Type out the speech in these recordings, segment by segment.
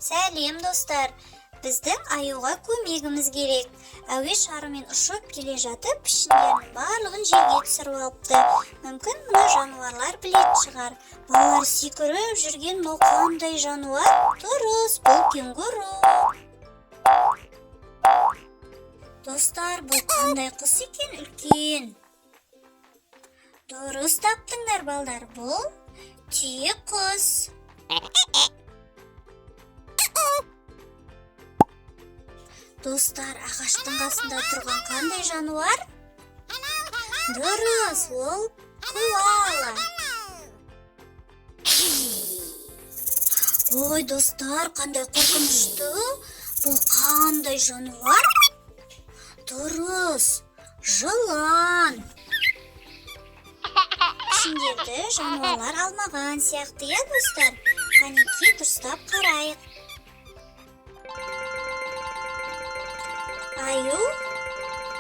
Сәлем достар. Біздің аюға көмегіміз керек. Әуе шарымен ұшып келе жатып, пішіндерінің барлығын жерге түсіріп алыпты. Мүмкін мына жануарлар білетін шығар. Балалар секіріп жүрген бұл қандай жануар? Дұрыс, бұл кенгуру. Достар, бұл қандай құс екен, үлкен? Дұрыс таптыңдар балдар, бұл түйе құс. Достар, ағаштың қасында тұрған қандай жануар? Дұрыс, ол коала. Ой, достар, қандай қорқынышты. Бұл қандай жануар? Дұрыс, жылан. Пішіндерді жануарлар алмаған сияқты, иә достар? Қанекей дұрыстап қарайық. Аю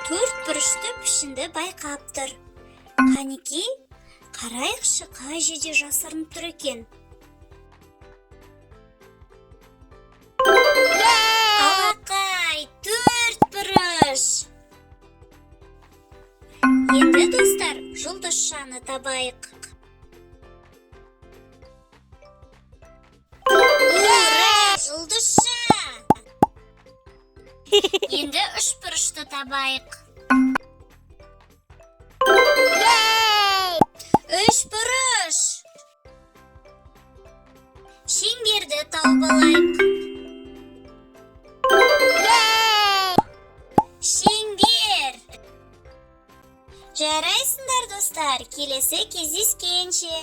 төрт бұрышты пішінді байқап тұр. Қанекей, қарайықшы қай жерде жасырынып тұр екен. Алақай, төрт бұрыш. Енді достар, жұлдызшаны табайық. Ура, жұлдызша! Енді үш бұрышты табайық. Үш бұрыш. Шеңберді тауып алайық. Шеңбер. Жарайсыңдар достар, келесі кездескенше.